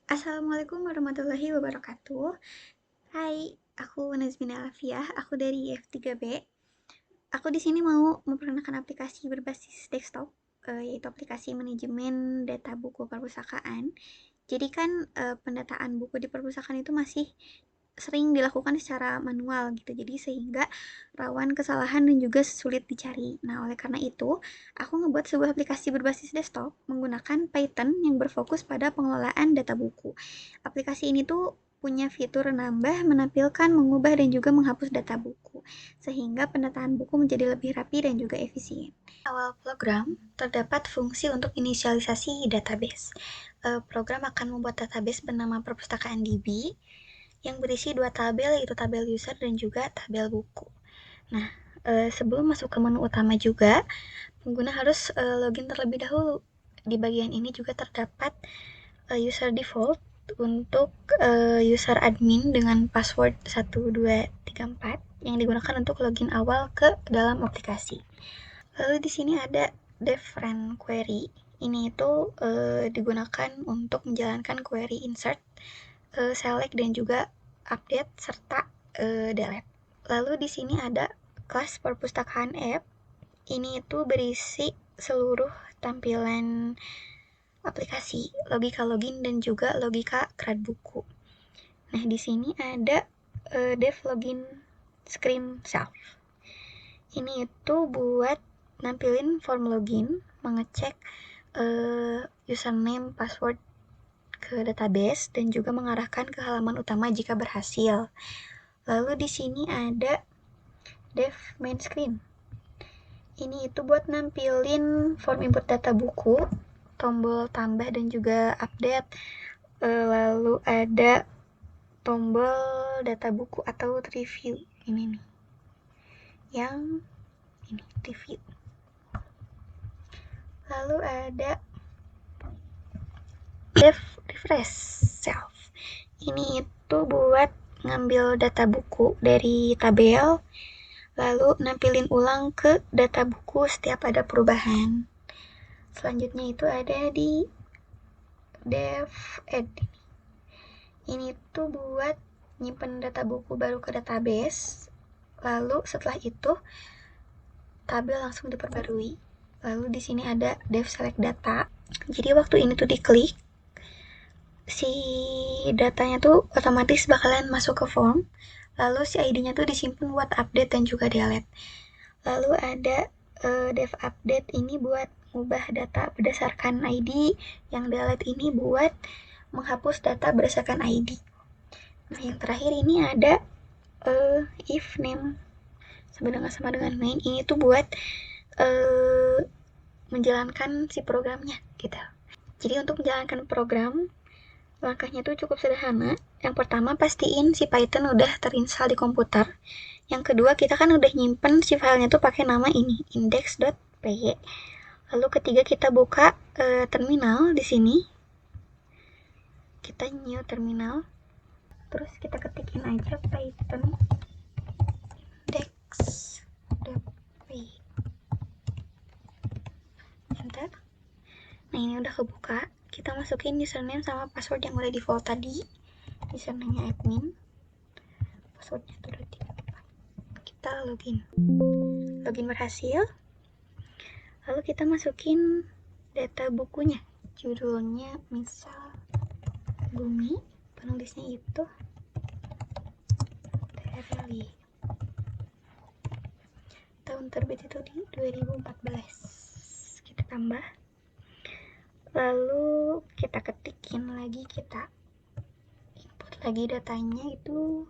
Assalamualaikum warahmatullahi wabarakatuh. Hai, aku Nazmina Alfiah, aku dari F3B. Aku di sini mau memperkenalkan aplikasi berbasis desktop, yaitu aplikasi manajemen data buku perpustakaan. Jadi kan pendataan buku di perpustakaan itu masih sering dilakukan secara manual gitu, jadi sehingga rawan kesalahan dan juga sulit dicari. Nah, oleh karena itu, aku ngebuat sebuah aplikasi berbasis desktop menggunakan Python yang berfokus pada pengelolaan data buku. Aplikasi ini tuh punya fitur nambah, menampilkan, mengubah, dan juga menghapus data buku, sehingga pendataan buku menjadi lebih rapi dan juga efisien. Awal program, terdapat fungsi untuk inisialisasi database. Program akan membuat database bernama perpustakaan DB yang berisi dua tabel, yaitu tabel user dan juga tabel buku. Nah, sebelum masuk ke menu utama juga, pengguna harus login terlebih dahulu. Di bagian ini juga terdapat user default untuk user admin dengan password 1234 yang digunakan untuk login awal ke dalam aplikasi. Lalu di sini ada different query. Ini itu digunakan untuk menjalankan query insert, select dan juga update serta delete. Lalu di sini ada kelas perpustakaan app. Ini itu berisi seluruh tampilan aplikasi, logika login dan juga logika CRUD buku. Nah, di sini ada dev login screen self. Ini itu buat nampilin form login, mengecek username, password ke database dan juga mengarahkan ke halaman utama jika berhasil. Lalu di sini ada dev main screen. Ini itu buat nampilin form input data buku, tombol tambah dan juga update. Lalu ada tombol data buku atau review. Ini nih. Yang ini review. Lalu ada dev refresh self. Ini itu buat ngambil data buku dari tabel, lalu nampilin ulang ke data buku setiap ada perubahan. Selanjutnya itu ada di dev add. Ini tuh buat nyimpen data buku baru ke database, lalu setelah itu tabel langsung diperbarui. Lalu di sini ada dev select data. Jadi waktu ini tuh diklik, si datanya tuh otomatis bakalan masuk ke form, lalu si ID-nya tuh disimpan buat update dan juga delete. Lalu ada dev update ini buat mengubah data berdasarkan ID, yang delete ini buat menghapus data berdasarkan ID. Nah, yang terakhir ini ada if name sama dengan main. Ini tuh buat menjalankan si programnya gitu. Jadi untuk menjalankan program, langkahnya tuh cukup sederhana. Yang pertama, pastiin si Python udah terinstall di komputer. Yang kedua, kita kan udah nyimpen si filenya tuh pakai nama ini, index.py. Lalu ketiga, kita buka terminal di sini. Kita new terminal. Terus kita ketikin aja Python index.py. Enter. Nah, ini udah kebuka. Kita masukin username sama password yang udah default tadi. Username-nya admin, passwordnya tuh udah kita login berhasil. Lalu kita masukin data bukunya, judulnya misal Bumi, penulisnya itu Terli, tahun terbit itu di 2014. Kita tambah, lalu kita ketikin lagi, kita input lagi datanya, itu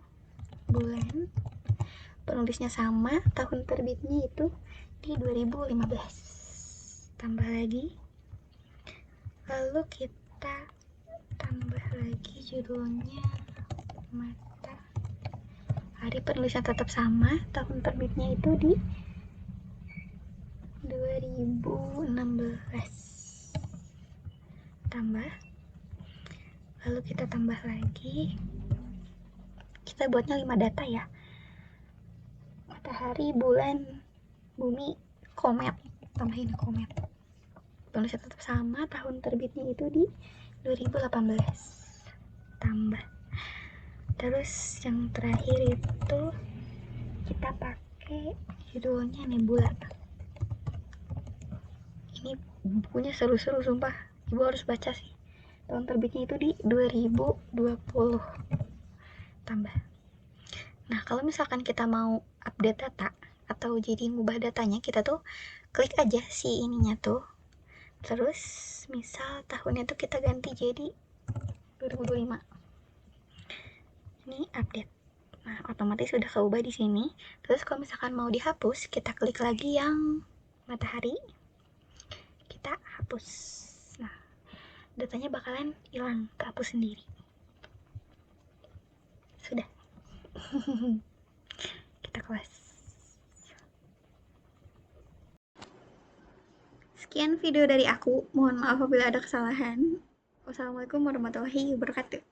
bulan, penulisnya sama, tahun terbitnya itu di 2015. Tambah lagi, lalu kita tambah lagi judulnya mata, hari penulisnya tetap sama, tahun terbitnya itu di 2016. Tambah, lalu kita tambah lagi, kita buatnya 5 data ya, matahari, bulan, bumi, komet, tambahin komet, penulisnya tetap sama, tahun terbitnya itu di 2018. tambah. Terus yang terakhir itu kita pakai judulnya Nebula. Ini bukunya seru-seru sumpah, ibu harus baca sih. Tahun terbitnya itu di 2020 tambah. Nah, kalau misalkan kita mau update data atau jadi ngubah datanya, kita tuh klik aja si ininya tuh. Terus misal tahunnya tuh kita ganti jadi 2025. Ini update. Nah, otomatis sudah keubah di sini. Terus kalau misalkan mau dihapus, kita klik lagi yang matahari. Kita hapus. Nah, datanya bakalan hilang, kehapus sendiri. Sudah. Kita kelas. Sekian video dari aku. Mohon maaf apabila ada kesalahan. Wassalamualaikum warahmatullahi wabarakatuh.